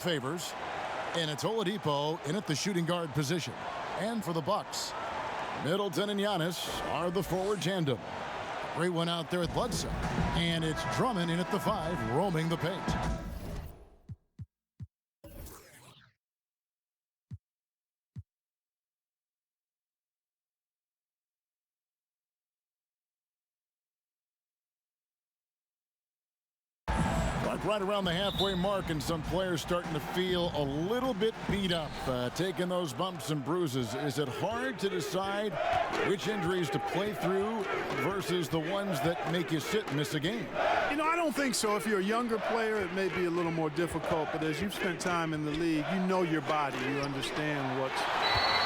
favors, and it's Oladipo in at the shooting guard position. And for the Bucks, Middleton and Giannis are the forward tandem. Great one out there at Bledsoe. And it's Drummond in at the 5, roaming the paint. Right around the halfway mark, and some players starting to feel a little bit beat up, taking those bumps and bruises. Is it hard to decide which injuries to play through versus the ones that make you sit and miss a game? You know, I don't think so. If you're a younger player, it may be a little more difficult, but as you've spent time in the league, you know your body. You understand what's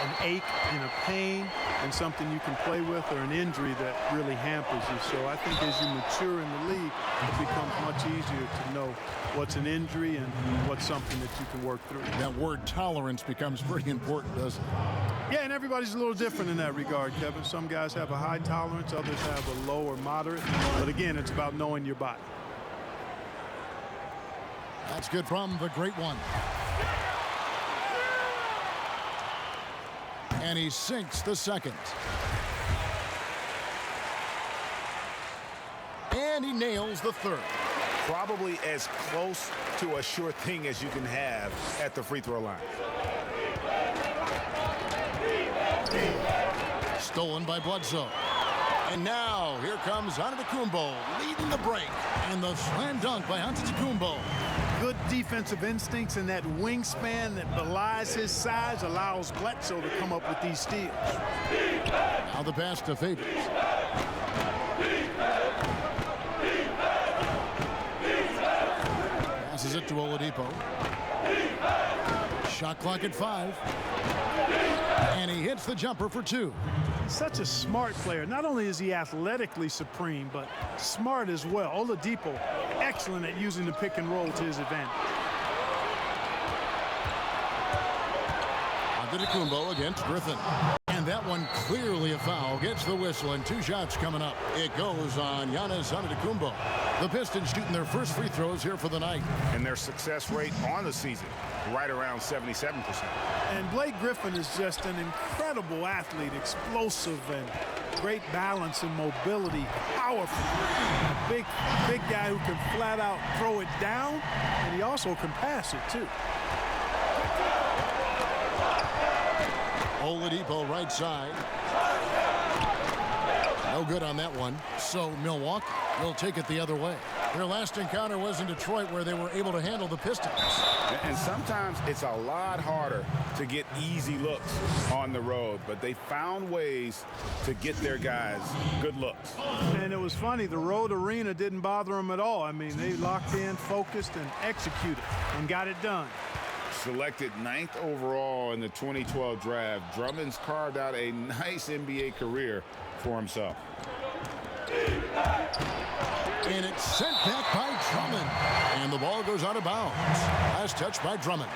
an ache and a pain and something you can play with, or an injury that really hampers you. So I think as you mature in the league, it becomes much easier to know what's an injury and what's something that you can work through. That word tolerance becomes pretty important, doesn't it? Yeah, and everybody's a little different in that regard, Kevin. Some guys have a high tolerance, others have a low or moderate. But again, it's about knowing your body. That's good from the great one. And he sinks the second. And he nails the third. Probably as close to a sure thing as you can have at the free throw line. Stolen by Bledsoe. And now here comes Antetokounmpo leading the break. And the slam dunk by Antetokounmpo. Good defensive instincts, and that wingspan that belies his size allows Bledsoe to come up with these steals. Now the pass to Favors. Passes it to Oladipo. Shot clock at 5. And he hits the jumper for 2. He's such a smart player. Not only is he athletically supreme, but smart as well. Oladipo, excellent at using the pick and roll to his advantage. Antetokounmpo against Griffin. And that one clearly a foul. Gets the whistle, and 2 shots coming up. It goes on Giannis Antetokounmpo. The Pistons shooting their first free throws here for the night. And their success rate on the season, right around 77%. And Blake Griffin is just an incredible athlete, explosive and great balance and mobility, powerful. A big guy who can flat out throw it down, and he also can pass it too. Oladipo right side. No good on that one. So Milwaukee will take it the other way. Their last encounter was in Detroit, where they were able to handle the Pistons. And sometimes it's a lot harder to get easy looks on the road, but they found ways to get their guys good looks. And it was funny, the road arena didn't bother them at all. I mean, they locked in, focused, and executed, and got it done. Selected 9th overall in the 2012 draft, Drummond's carved out a nice NBA career for himself. And it's sent back by Drummond. And the ball goes out of bounds. Last touch by Drummond.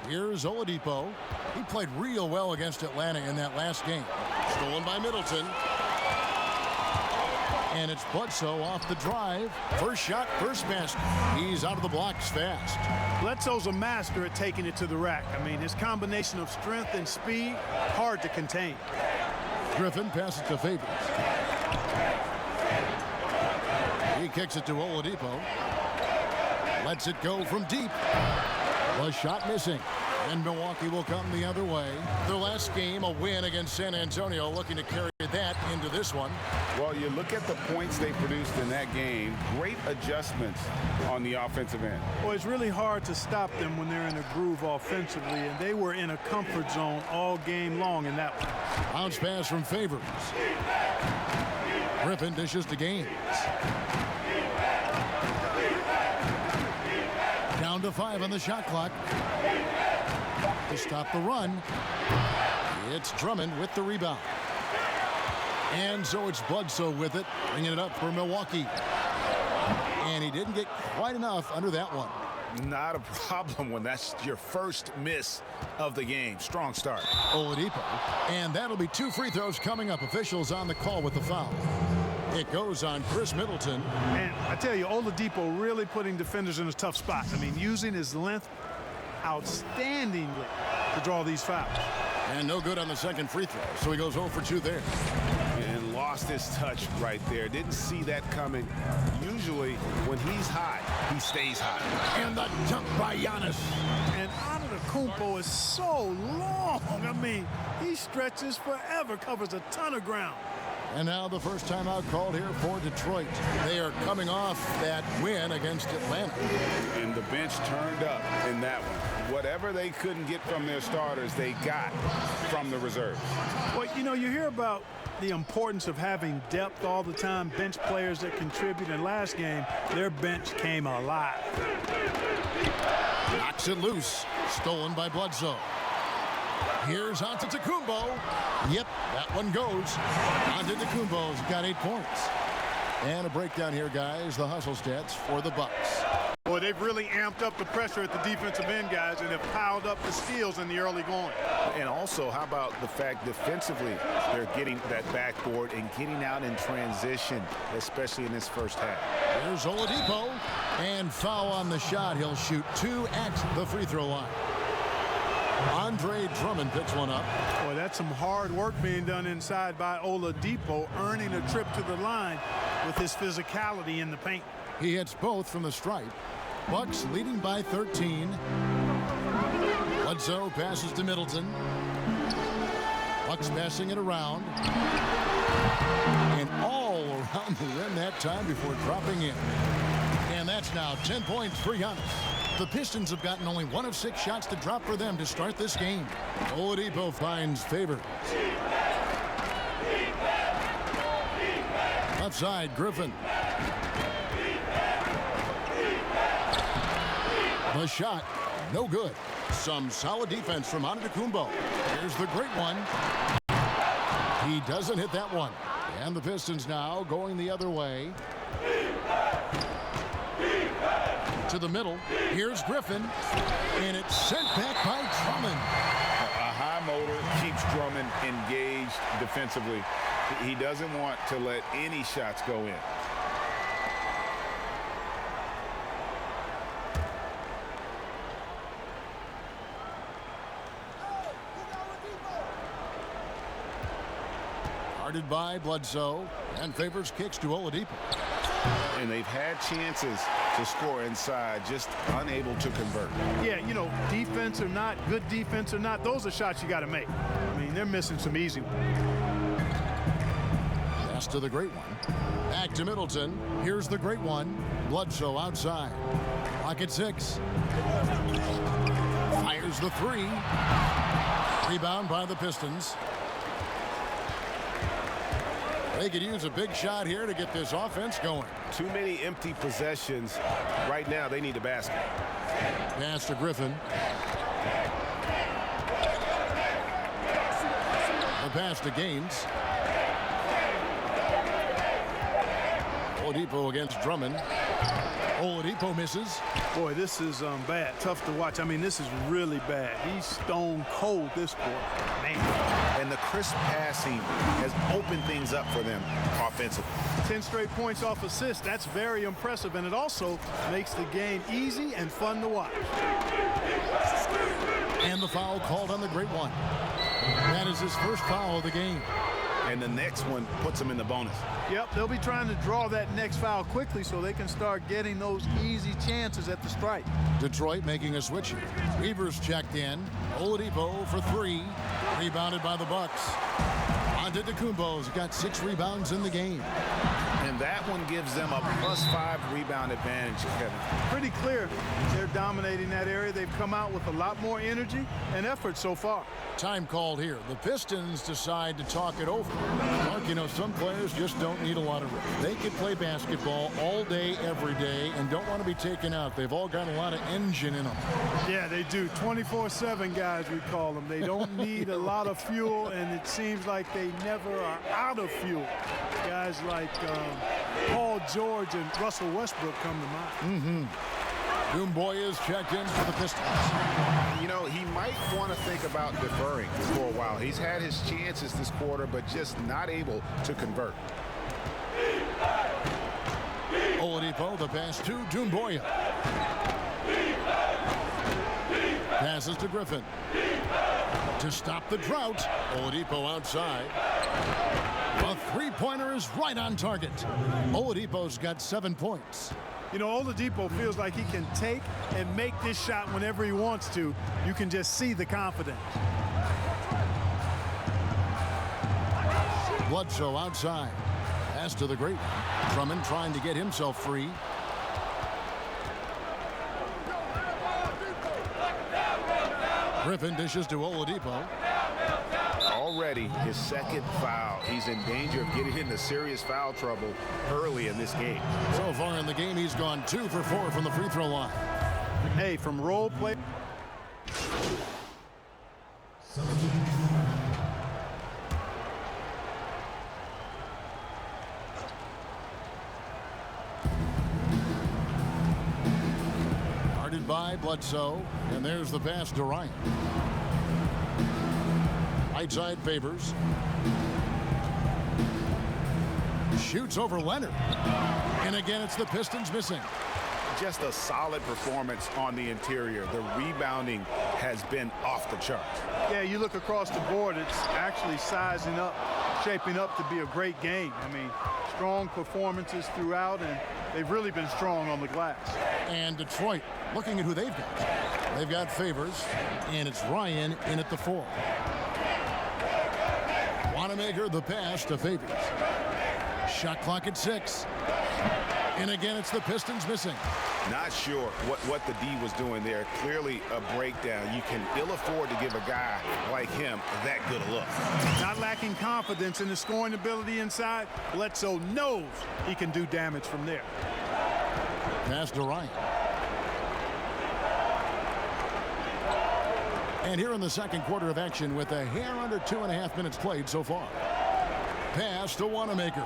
Here's Oladipo. He played real well against Atlanta in that last game. Stolen by Middleton. And it's Bledsoe off the drive. First shot, first basket. He's out of the blocks fast. Bledsoe's a master at taking it to the rack. I mean, his combination of strength and speed, hard to contain. Griffin passes to Favors. He kicks it to Oladipo. Lets it go from deep. The shot missing. And Milwaukee will come the other way. Their last game, a win against San Antonio, looking to carry that into this one. Well, you look at the points they produced in that game, great adjustments on the offensive end. Well, it's really hard to stop them when they're in a groove offensively, and they were in a comfort zone all game long in that one. Bounce pass from Favors. Griffin dishes to Gaines. Down to 5 on the shot clock. To stop the run, it's Drummond with the rebound. And so it's Bledsoe with it, bringing it up for Milwaukee. And he didn't get quite enough under that one. Not a problem when that's your first miss of the game. Strong start. Oladipo. And that'll be 2 free throws coming up. Officials on the call with the foul. It goes on Chris Middleton. And I tell you, Oladipo really putting defenders in a tough spot. I mean, using his length outstandingly to draw these fouls. And no good on the second free throw, so he goes 0 for 2 there. And lost his touch right there. Didn't see that coming. Usually, when he's hot, he stays hot. And the jump by Giannis. And Antetokounmpo is so long. I mean, he stretches forever, covers a ton of ground. And now the first timeout called here for Detroit. They are coming off that win against Atlanta. And the bench turned up in that one. Whatever they couldn't get from their starters, they got from the reserves. Well, you know, you hear about the importance of having depth all the time, bench players that contribute. In last game, their bench came alive. Knocks it loose. Stolen by Bledsoe. Here's Antetokounmpo. Yep, that one goes. Antetokounmpo's got 8 points. And a breakdown here, guys. The hustle stats for the Bucks. Boy, they've really amped up the pressure at the defensive end, guys, and have piled up the steals in the early going. And also, how about the fact defensively, they're getting that backboard and getting out in transition, especially in this first half. Here's Oladipo. And foul on the shot. He'll shoot 2 at the free throw line. Andre Drummond picks one up. Boy, that's some hard work being done inside by Oladipo, earning a trip to the line with his physicality in the paint. He hits both from the stripe. Bucks leading by 13. Bledsoe passes to Middleton. Bucks passing it around. And all around the rim that time before dropping in. And that's now 10 points for Giannis. The Pistons have gotten only 1 of 6 shots to drop for them to start this game. Oladipo finds Favors. Left side, Griffin. The shot, no good. Some solid defense from Antetokounmpo. Here's the great one. He doesn't hit that one. And the Pistons now going the other way. To the middle. Here's Griffin. And it's sent back by Drummond. A high motor keeps Drummond engaged defensively. He doesn't want to let any shots go in. Guarded by Bledsoe. And Favors kicks to Oladipo. And they've had chances to score inside, just unable to convert. Yeah, you know, defense or not, good defense or not, those are shots you got to make. I mean, they're missing some easy ones. Pass to the great one. Back to Middleton. Here's the great one. Bledsoe outside. Clock at 6. Fires the 3. Rebound by the Pistons. They could use a big shot here to get this offense going. Too many empty possessions. Right now, they need a basket. Pass to Griffin. The pass to Gaines. Oladipo against Drummond. Oladipo misses. Boy, this is bad. Tough to watch. I mean, this is really bad. He's stone cold this quarter. Man. And the crisp passing has opened things up for them offensively. 10 straight points off assists. That's very impressive. And it also makes the game easy and fun to watch. And the foul called on the great one. That is his first foul of the game. And the next one puts him in the bonus. Yep, they'll be trying to draw that next foul quickly so they can start getting those easy chances at the stripe. Detroit making a switch here. Reavers checked in. Oladipo for 3. Rebounded by the Bucks. Antetokounmpo's got 6 rebounds in the game. And that one gives them a +5 rebound advantage, Kevin. Pretty clear they're dominating that area. They've come out with a lot more energy and effort so far. Time called here. The Pistons decide to talk it over. Mark, you know, some players just don't need a lot of rest. They could play basketball all day, every day, and don't want to be taken out. They've all got a lot of engine in them. Yeah, they do. 24/7 guys, we call them. They don't need a lot of fuel, and it seems like they never are out of fuel. Guys like Paul George and Russell Westbrook come to mind. Boy is checked in for the Pistons. You know, he might want to think about deferring for a while. He's had his chances this quarter, but just not able to convert. Oladipo, the pass to Doumbouya. Passes to Griffin. To stop the drought, Oladipo outside. A three-pointer is right on target. Oladipo's got 7 points. You know, Oladipo feels like he can take and make this shot whenever he wants to. You can just see the confidence. Bledsoe outside. Pass to the great. Drummond trying to get himself free. Griffin dishes to Oladipo. Already his second foul. He's in danger of getting into serious foul trouble early in this game. So far in the game, he's gone 2 for 4 from the free throw line. Hey, from role play. Guarded by Bledsoe, and there's the pass to Ryan. Right side Favors. Shoots over Leonard. And again, it's the Pistons missing. Just a solid performance on the interior. The rebounding has been off the charts. Yeah, you look across the board, it's actually sizing up, shaping up to be a great game. I mean, strong performances throughout, and they've really been strong on the glass. And Detroit, looking at who they've got. They've got Favors, and it's Ryan in at the 4. Wanamaker, the pass to Favors. Shot clock at 6. And again, it's the Pistons missing. Not sure what the D was doing there. Clearly a breakdown. You can ill afford to give a guy like him that good a look. Not lacking confidence in his scoring ability inside, Bledsoe knows he can do damage from there. Pass to Ryan. And here in the second quarter of action with a hair under 2.5 minutes played so far. Pass to Wanamaker.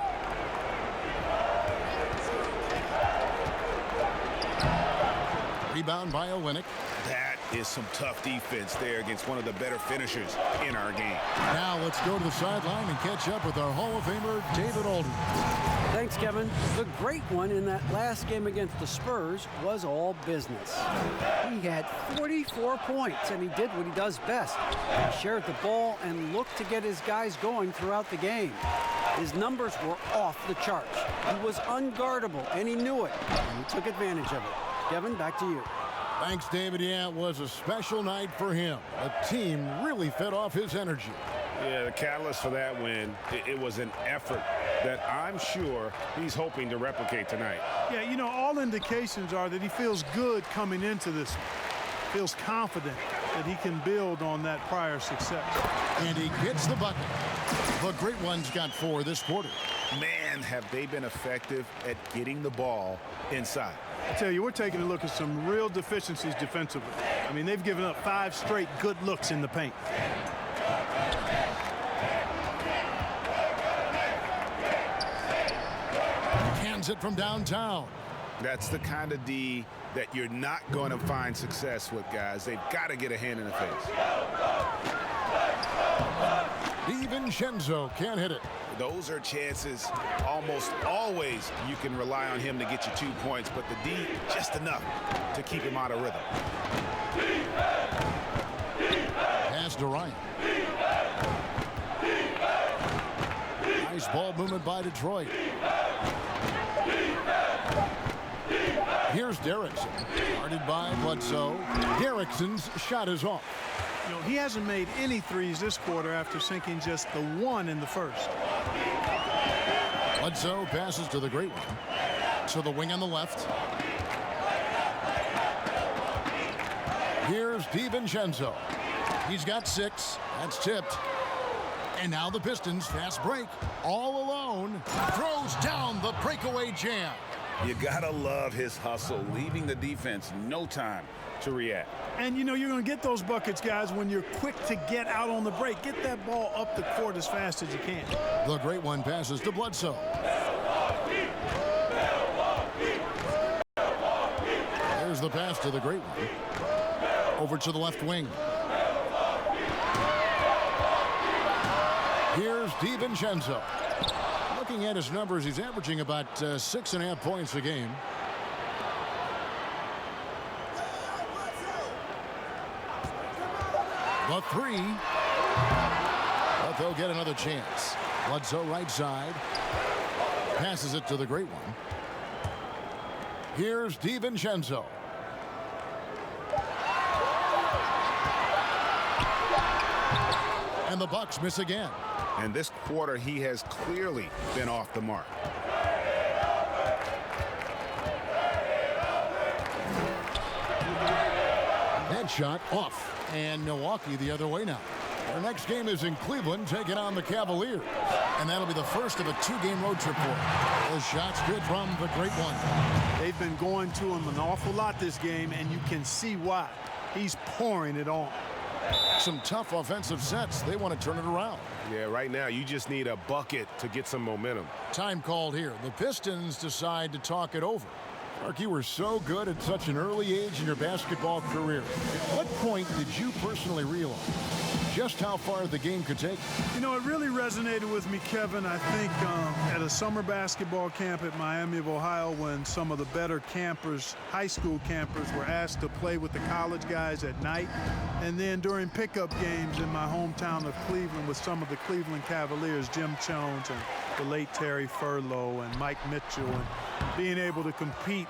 Rebound by Olynyk. That is some tough defense there against one of the better finishers in our game. Now let's go to the sideline and catch up with our Hall of Famer, David Aldridge. Thanks, Kevin. The great one in that last game against the Spurs was all business. He had 44 points, and he did what he does best. He shared the ball and looked to get his guys going throughout the game. His numbers were off the charts. He was unguardable, and he knew it, and he took advantage of it. Kevin, back to you. Thanks, David. Yeah, it was a special night for him. The team really fed off his energy. Yeah, the catalyst for that win, it was an effort that I'm sure he's hoping to replicate tonight. Yeah, you know, all indications are that he feels good coming into this. Feels confident that he can build on that prior success. And he gets the bucket. The great one's got 4 this quarter. Man, have they been effective at getting the ball inside. I tell you, we're taking a look at some real deficiencies defensively. I mean, they've given up 5 straight good looks in the paint. Hands it from downtown. That's the kind of D that you're not going to find success with, guys. They've got to get a hand in the face. DiVincenzo can't hit it. Those are chances almost always you can rely on him to get you 2 points, but the D just enough to keep him out of rhythm. Pass to Ryan. Nice ball movement by Detroit. Here's Derrickson, guarded by Bledsoe. Derrickson's shot is off. You know, he hasn't made any threes this quarter after sinking just the 1 in the first. Bledsoe passes to the great one. To the wing on the left. Here's DiVincenzo. He's got 6. That's tipped. And now the Pistons fast break. All alone. Throws down the breakaway jam. You gotta love his hustle, leaving the defense no time to react. And you know, you're going to get those buckets, guys, when you're quick to get out on the break. Get that ball up the court as fast as you can. The great one passes to Bledsoe. There's Here's the pass to the great one. Over to the left wing. Here's DiVincenzo. Looking at his numbers, he's averaging about 6.5 points a game. The three. But they'll get another chance. Bledsoe right side. Passes it to the great one. Here's DiVincenzo. And the Bucks miss again. And this quarter, he has clearly been off the mark. That shot off. And Milwaukee the other way now. Our next game is in Cleveland, taking on the Cavaliers. And that'll be the first of a 2-game road trip for him. Those shots good from the great one. They've been going to him an awful lot this game, and you can see why. He's pouring it on. Some tough offensive sets. They want to turn it around. Yeah, right now you just need a bucket to get some momentum. Time called here. The Pistons decide to talk it over. Mark, you were so good at such an early age in your basketball career. At what point did you personally realize just how far the game could take you? You know, it really resonated with me, Kevin, I think at a summer basketball camp at Miami of Ohio, when some of the better campers, high school campers, were asked to play with the college guys at night. And then during pickup games in my hometown of Cleveland with some of the Cleveland Cavaliers, Jim Jones and the late Terry Furlow and Mike Mitchell, and being able to compete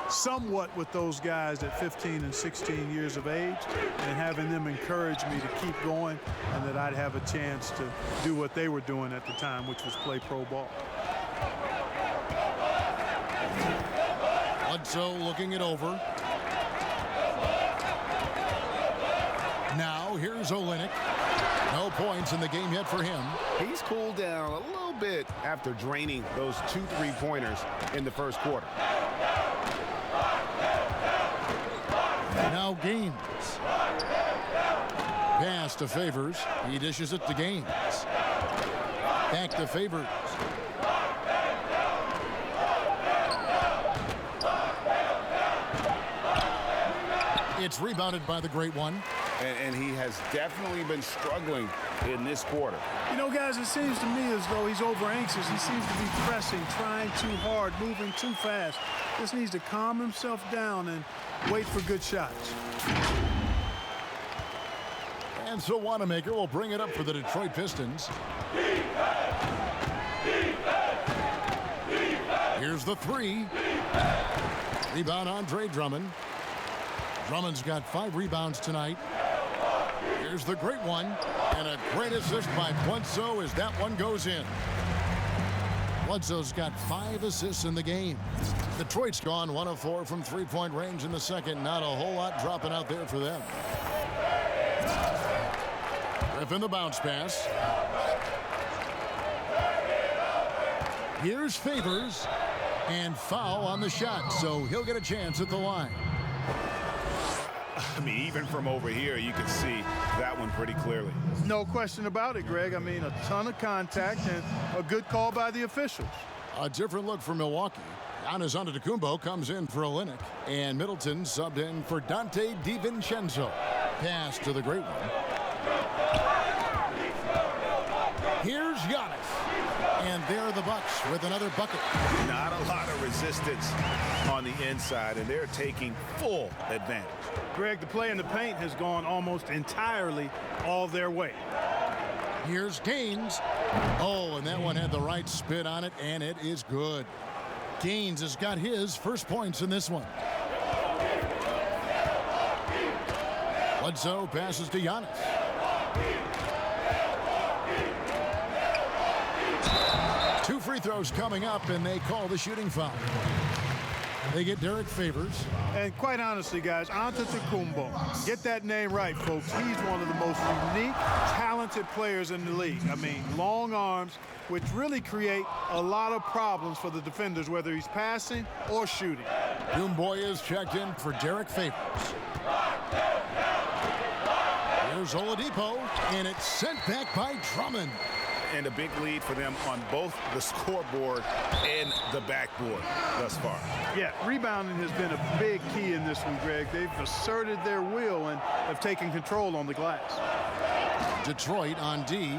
somewhat with those guys at 15 and 16 years of age, and having them encourage me to keep going and that I'd have a chance to do what they were doing at the time, which was play pro ball. Bledsoe looking it over. Now here's Olynyk. No points in the game yet for him. He's cooled down a little bit after draining those 2 3-pointers in the first quarter. Now Gaines. Pass to Favors. He dishes it to Gaines. Back to Favors. It's rebounded by the great one. And he has definitely been struggling in this quarter. You know, guys, it seems to me as though he's over anxious. He seems to be pressing, trying too hard, moving too fast. Just needs to calm himself down and wait for good shots. And so Wanamaker will bring it up for the Detroit Pistons. Here's the three. Rebound Andre Drummond. Drummond's got 5 rebounds tonight. Here's the great one. And a great assist by Bledsoe as that one goes in. Bledsoe's got 5 assists in the game. Detroit's gone 1 of 4 from 3-point range in the second. Not a whole lot dropping out there for them. Griffin the bounce pass. Here's Favors. And foul on the shot, so he'll get a chance at the line. I mean, even from over here, you can see that one pretty clearly. No question about it, Greg. I mean, a ton of contact and a good call by the officials. A different look for Milwaukee. Giannis Antetokounmpo comes in for Olynyk, and Middleton subbed in for Dante DiVincenzo. Pass to the great one. Here's Giannis. And there are the Bucks with another bucket. Not a lot of resistance on the inside, and they're taking full advantage. Greg, the play in the paint has gone almost entirely all their way. Here's Gaines. Oh, and that one had the right spin on it, and it is good. Gaines has got his first points in this one. Bledsoe passes to Giannis. Two free throws coming up, and they call the shooting foul. They get Derek Favors. And quite honestly, guys, Antetokounmpo, get that name right, folks. He's one of the most unique, talented players in the league. I mean, long arms, which really create a lot of problems for the defenders, whether he's passing or shooting. Doomboy is checked in for Derek Favors. Here's Oladipo, and it's sent back by Drummond. and a big lead for them on both the scoreboard and the backboard thus far. Yeah, rebounding has been a big key in this one, Greg. They've asserted their will and have taken control on the glass. Detroit on D.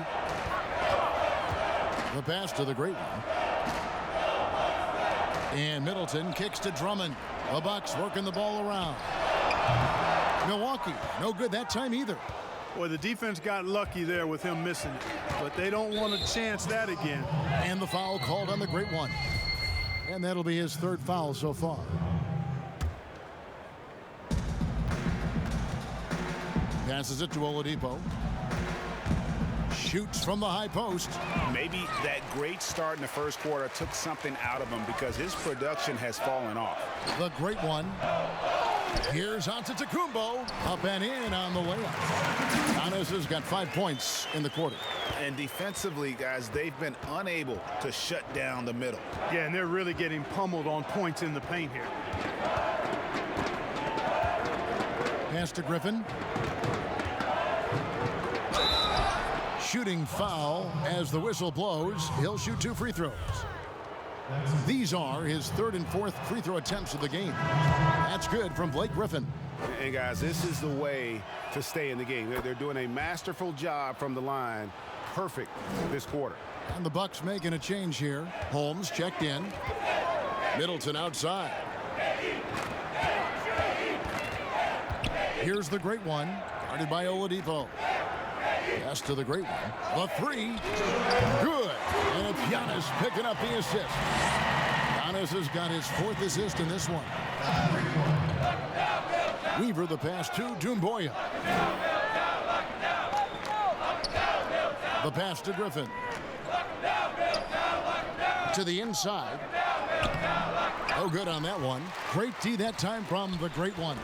The pass to the great one. And Middleton kicks to Drummond. The Bucks working the ball around. Milwaukee, no good that time either. Boy, the defense got lucky there with him missing it, but they don't want to chance that again. And the foul called on the great one. And that'll be his third foul so far. Passes it to Oladipo. Shoots from the high post. Maybe that great start in the first quarter took something out of him because his production has fallen off. The great one. Here's Antetokounmpo. Up and in on the layup. Giannis has got 5 points in the quarter. And defensively, guys, they've been unable to shut down the middle. Yeah, and they're really getting pummeled on points in the paint here. Pass to Griffin. Shooting foul as the whistle blows. He'll shoot 2 free throws. These are his third and fourth free throw attempts of the game. That's good from Blake Griffin. And guys, this is the way to stay in the game. They're doing a masterful job from the line. Perfect this quarter. And the Bucks making a change here. Holmes checked in. Middleton outside. Here's the great one. Guarded by Oladipo. Pass to the great one. The three. Good. And it's Giannis picking up the assist. Giannis has got his 4th assist in this one. Weaver the pass to Doumbouya. The pass to Griffin. To the inside. Oh, good on that one. Great D that time from the great one.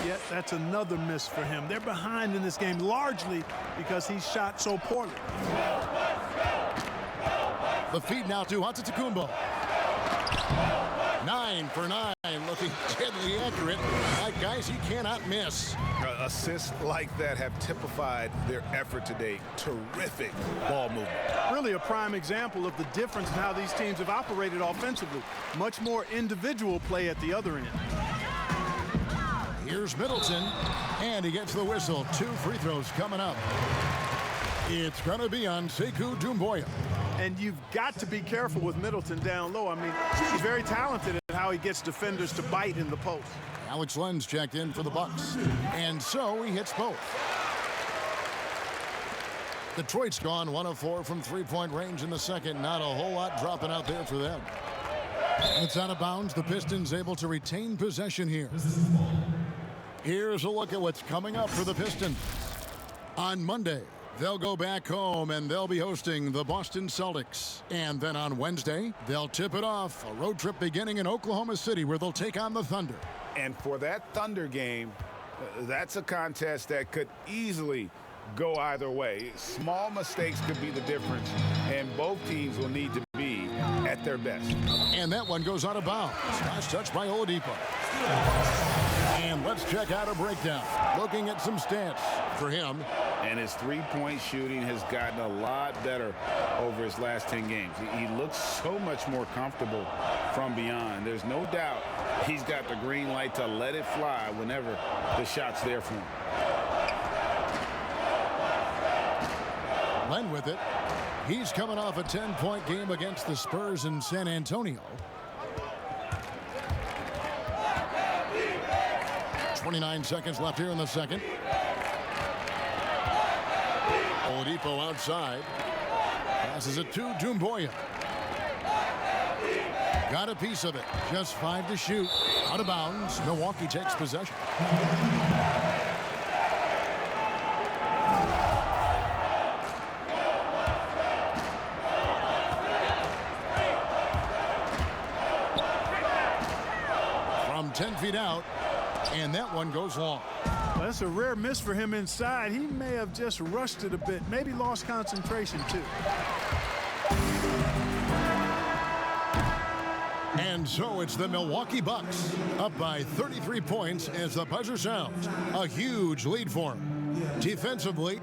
Yet that's another miss for him. They're behind in this game largely because he shot so poorly. The feed now to Antetokounmpo. 9 for 9, looking deadly accurate. Like guys he cannot miss. Assists like that have typified their effort today. Terrific ball movement. Really a prime example of the difference in how these teams have operated offensively. Much more individual play at the other end. Here's Middleton, and he gets the whistle. 2 free throws coming up. It's going to be on Sekou Doumbouya. And you've got to be careful with Middleton down low. I mean, he's very talented at how he gets defenders to bite in the post. Alex Len's checked in for the Bucks, and so he hits both. Detroit's gone 1 of 4 from three-point range in the second. Not a whole lot dropping out there for them. It's out of bounds. The Pistons able to retain possession here. Here's a look at what's coming up for the Pistons. On Monday, they'll go back home and they'll be hosting the Boston Celtics. And then on Wednesday, they'll tip it off. A road trip beginning in Oklahoma City where they'll take on the Thunder. And for that Thunder game, that's a contest that could easily go either way. Small mistakes could be the difference, and both teams will need to be at their best. And that one goes out of bounds. Last touch by Oladipo. And let's check out a breakdown. Looking at some stats for him. And his three-point shooting has gotten a lot better over his last 10 games. He looks so much more comfortable from beyond. There's no doubt he's got the green light to let it fly whenever the shot's there for him. Len with it. He's coming off a 10-point game against the Spurs in San Antonio. 29 seconds left here in the second. Oladipo outside. Passes it to Doumbouya. Got a piece of it. Just 5 to shoot. Out of bounds. Milwaukee takes possession. From 10 feet out. And that one goes long. Well, that's a rare miss for him inside. He may have just rushed it a bit, maybe lost concentration too. And so it's the Milwaukee Bucks up by 33 points as the buzzer sounds. A huge lead for them. Defensively,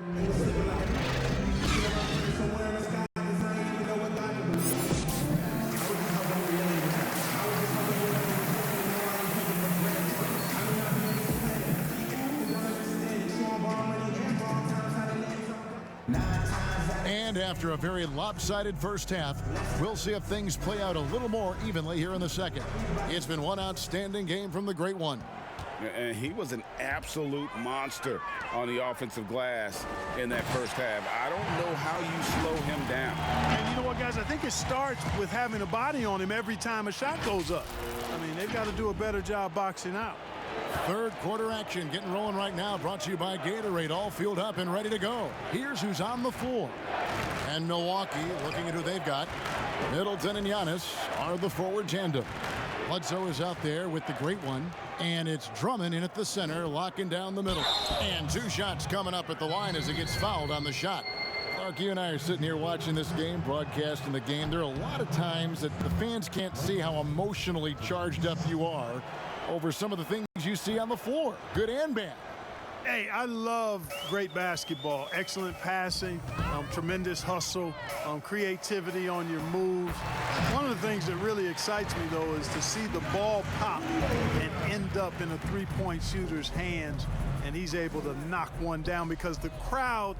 after a very lopsided first half. We'll see if things play out a little more evenly here in the second. It's been one outstanding game from the Great One. And he was an absolute monster on the offensive glass in that first half. I don't know how you slow him down. And you know what, guys? I think it starts with having a body on him every time a shot goes up. I mean, they've got to do a better job boxing out. Third quarter action getting rolling right now, brought to you by Gatorade, all fueled up and ready to go. Here's who's on the floor. And Milwaukee, looking at who they've got. Middleton and Giannis are the forward tandem. Bledsoe is out there with the Great One. And it's Drummond in at the center, locking down the middle. And 2 shots coming up at the line as it gets fouled on the shot. Clark, you and I are sitting here watching this game, broadcasting the game. There are a lot of times that the fans can't see how emotionally charged up you are over some of the things you see on the floor, good and bad. Hey, I love great basketball. Excellent passing, tremendous hustle, creativity on your moves. One of the things that really excites me, though, is to see the ball pop and end up in a three-point shooter's hands, and he's able to knock one down because the crowd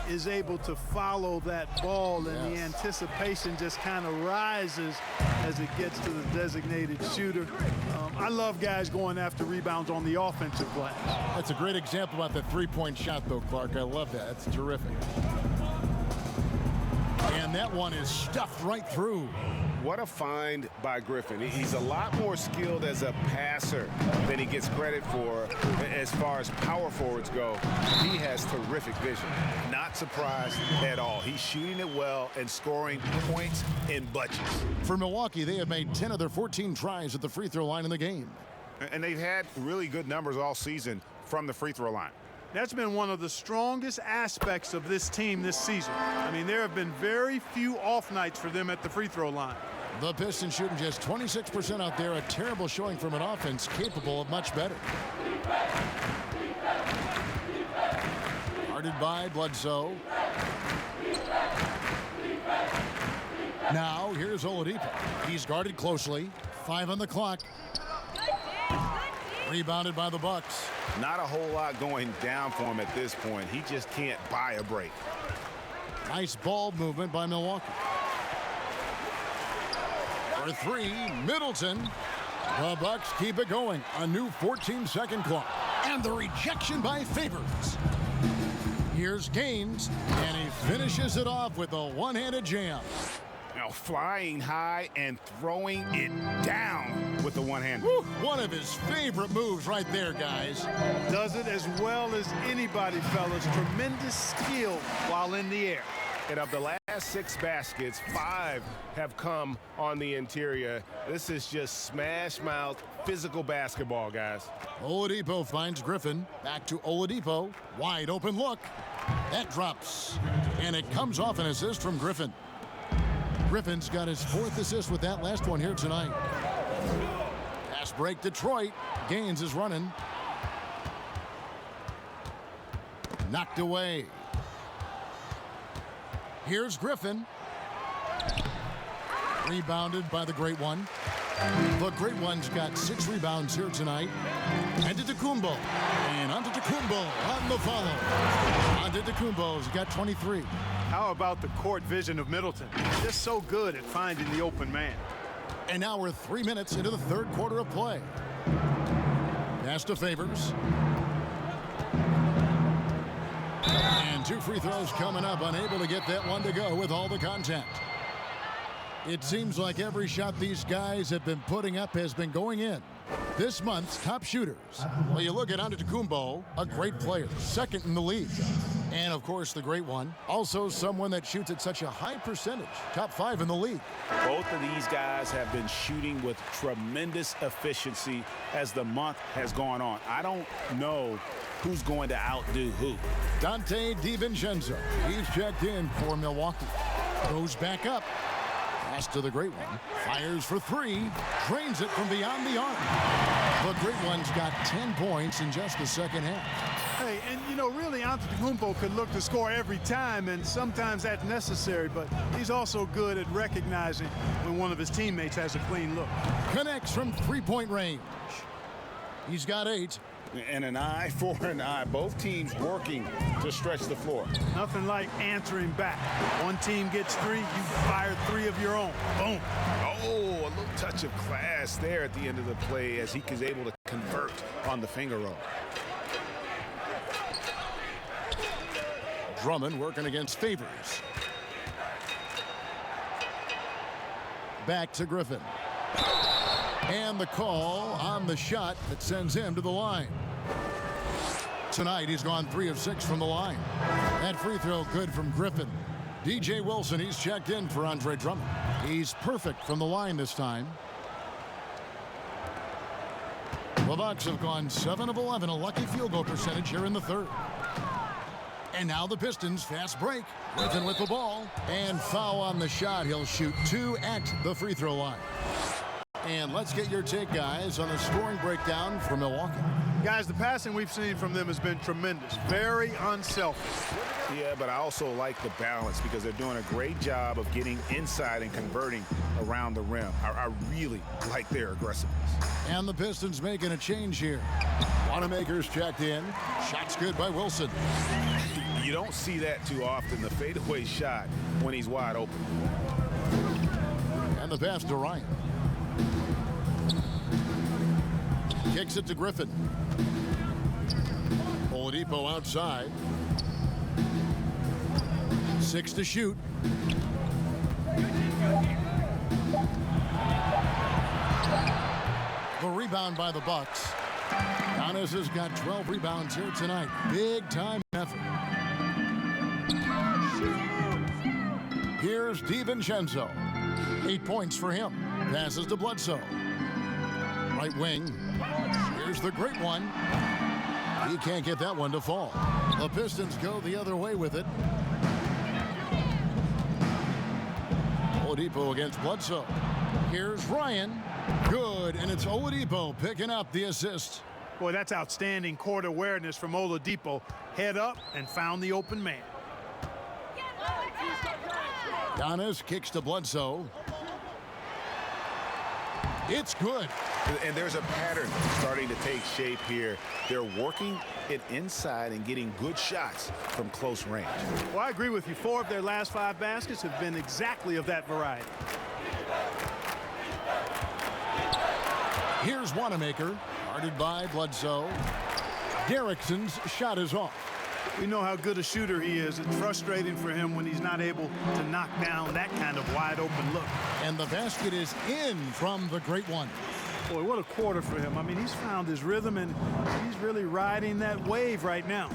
is able to follow that ball, and the anticipation just kind of rises as it gets to the designated shooter. I love guys going after rebounds on the offensive glass. That's a great example about the three-point shot, though, Clark. I love that. That's terrific. And that one is stuffed right through. What a find by Griffin. He's a lot more skilled as a passer than he gets credit for as far as power forwards go. He has terrific vision. Not surprised at all. He's shooting it well and scoring points in bunches. For Milwaukee, they have made 10 of their 14 tries at the free throw line in the game. And they've had really good numbers all season from the free throw line. That's been one of the strongest aspects of this team this season. I mean, there have been very few off nights for them at the free throw line. The Pistons shooting just 26% out there, a terrible showing from an offense capable of much better. Guarded by Bledsoe. Now, here's Oladipo. He's guarded closely. 5 on the clock. Rebounded by the Bucks. Not a whole lot going down for him at this point. He just can't buy a break. Nice ball movement by Milwaukee. For 3, Middleton. The Bucks keep it going. A new 14-second clock. And the rejection by Favors. Here's Gaines, and he finishes it off with a one-handed jam. Now flying high and throwing it down with the one hand. Woo, one of his favorite moves right there, guys. Does it as well as anybody, fellas. Tremendous skill while in the air. And of the last 6 baskets, 5 have come on the interior. This is just smash mouth physical basketball, guys. Oladipo finds Griffin. Back to Oladipo. Wide open look. That drops. And it comes off an assist from Griffin. Griffin's got his 4th assist with that last one here tonight. Pass break, Detroit. Gaines is running. Knocked away. Here's Griffin. Rebounded by the Great One. The Great One's got 6 rebounds here tonight. Antetokounmpo. And Antetokounmpo on the follow. Antetokounmpo's got 23. How about the court vision of Middleton? Just so good at finding the open man. And now we're 3 minutes into the third quarter of play. Pass to Favors. And 2 free throws coming up, unable to get that one to go with all the contact. It seems like every shot these guys have been putting up has been going in. This month's top shooters. Well, you look at Antetokounmpo, a great player, 2nd in the league. And, of course, the Great One, also someone that shoots at such a high percentage, top 5 in the league. Both of these guys have been shooting with tremendous efficiency as the month has gone on. I don't know who's going to outdo who. Dante DiVincenzo, he's checked in for Milwaukee. Goes back up. Pass to the Great One. Fires for 3. Drains it from beyond the arc. The Great One's got 10 points in just the second half. Hey, and you know, really, Antetokounmpo could look to score every time, and sometimes that's necessary, but he's also good at recognizing when one of his teammates has a clean look. Connects from 3-point range. He's got 8. And an eye for an eye. Both teams working to stretch the floor. Nothing like answering back. One team gets 3, you fire 3 of your own. Boom. Oh, a little touch of class there at the end of the play as he is able to convert on the finger roll. Drummond working against Favors. Back to Griffin. And the call on the shot that sends him to the line. Tonight, he's gone 3 of 6 from the line. That free throw good from Griffin. DJ Wilson, he's checked in for Andre Drummond. He's perfect from the line this time. The Bucks have gone 7 of 11, a lucky field goal percentage here in the third. And now the Pistons, fast break. Griffin with the ball. And foul on the shot. He'll shoot 2 at the free throw line. And let's get your take, guys, on the scoring breakdown for Milwaukee. Guys, the passing we've seen from them has been tremendous. Very unselfish. Yeah, but I also like the balance because they're doing a great job of getting inside and converting around the rim. I really like their aggressiveness. And the Pistons making a change here. Wanamaker's checked in. Shot's good by Wilson. You don't see that too often, the fadeaway shot when he's wide open. And the pass to Ryan. Kicks it to Griffin. Oladipo outside. 6 to shoot. The rebound by the Bucks. Giannis has got 12 rebounds here tonight. Big time effort. Here's DiVincenzo. 8 points for him. Passes to Bledsoe. Right wing. Here's the great one. He can't get that one to fall. The Pistons go the other way with it. Oladipo against Bledsoe. Here's Ryan. Good, and it's Oladipo picking up the assist. Boy, that's outstanding court awareness from Oladipo. Head up and found the open man. Giannis kicks to Bledsoe. It's good. And there's a pattern starting to take shape here. They're working it inside and getting good shots from close range. Well, I agree with you. 4 of their last 5 baskets have been exactly of that variety. Here's Wanamaker, guarded by Bledsoe. Derrickson's shot is off. We know how good a shooter he is. It's frustrating for him when he's not able to knock down that kind of wide open look. And the basket is in from the great one. Boy, what a quarter for him. I mean, he's found his rhythm, and he's really riding that wave right now.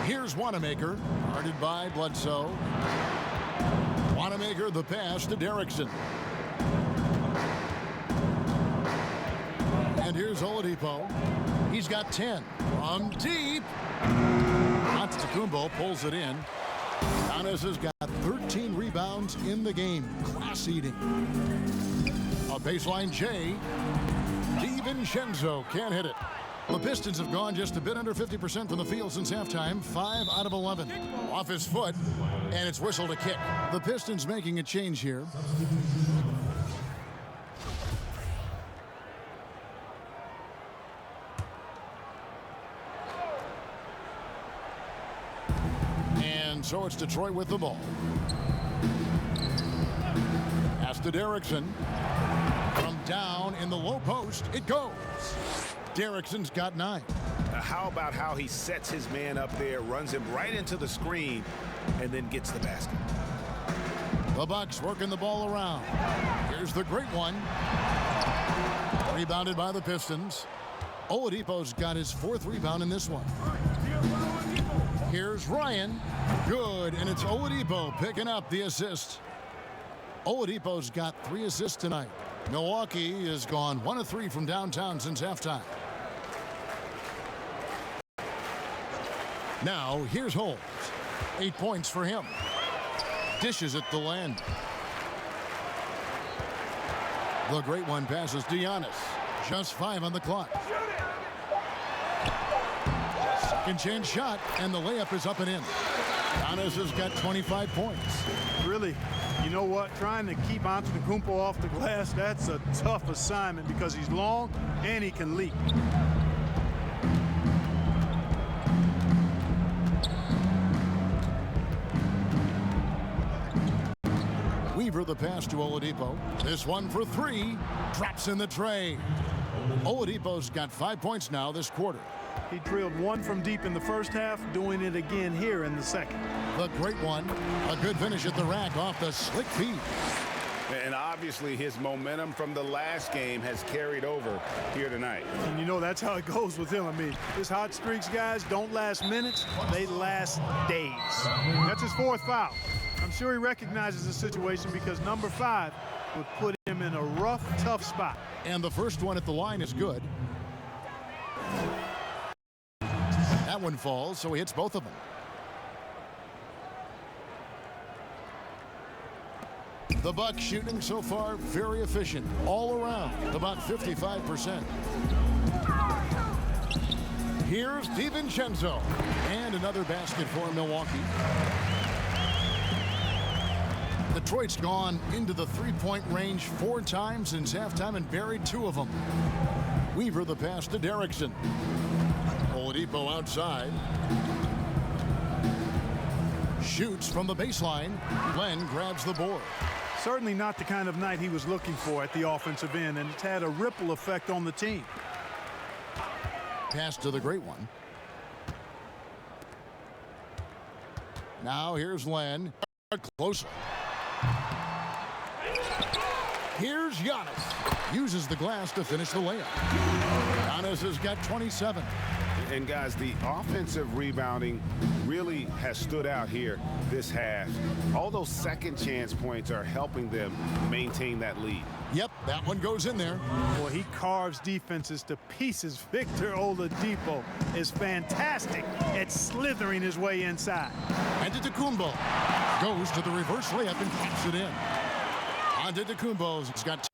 Here's Wanamaker, guarded by Bledsoe. Wanamaker, the pass to Derrickson. And here's Oladipo. He's got 10 from deep. Antetokounmpo pulls it in. Giannis has got 13 rebounds in the game. Class eating. A baseline J. DiVincenzo can't hit it. The Pistons have gone just a bit under 50% from the field since halftime. 5 out of 11. Off his foot, and it's whistled a kick. The Pistons making a change here. And so it's Detroit with the ball. Pass to Derrickson. From down in the low post, it goes. Derrickson's got 9. How about how he sets his man up there, runs him right into the screen, and then gets the basket? The Bucks working the ball around. Here's the great one. Rebounded by the Pistons. Oladipo's got his 4th rebound in this one. Here's Ryan. Good, and it's Oladipo picking up the assist. Oladipo's got 3 assists tonight. Milwaukee has gone 1 of 3 from downtown since halftime. Now, here's Holmes. 8 points for him. Dishes at the land. The great one passes to Giannis. Just 5 on the clock. Second chance shot, and the layup is up and in. Giannis has got 25 points. Really, you know what? Trying to keep Antetokounmpo off the glass, that's a tough assignment because he's long and he can leap. Weaver the pass to Oladipo. This one for three. Drops in the tray. Oladipo's got 5 points now this quarter. He drilled one from deep in the first half, doing it again here in the second. The great one. A good finish at the rack off the slick feed. And obviously his momentum from the last game has carried over here tonight. And you know that's how it goes with him. I mean, his hot streaks, guys, don't last minutes. They last days. That's his fourth foul. I'm sure he recognizes the situation because number 5 would put him in a rough, tough spot. And the first one at the line is good. That one falls, so he hits both of them. The Bucks shooting so far very efficient all around, about 55%. Here's DiVincenzo, and another basket for Milwaukee. Detroit's gone into the three-point range 4 times since halftime and buried 2 of them. Weaver the pass to Derrickson. Oladipo outside. Shoots from the baseline. Glenn grabs the board. Certainly not the kind of night he was looking for at the offensive end, and it's had a ripple effect on the team. Pass to the great one. Now here's Len. Closer. Here's Giannis. Uses the glass to finish the layup. Giannis has got 27. And guys, the offensive rebounding really has stood out here this half. All those second chance points are helping them maintain that lead. Yep, that one goes in there. Boy, he carves defenses to pieces. Victor Oladipo is fantastic at slithering his way inside. Antetokounmpo goes to the reverse layup and taps it in. Antetokounmpo's got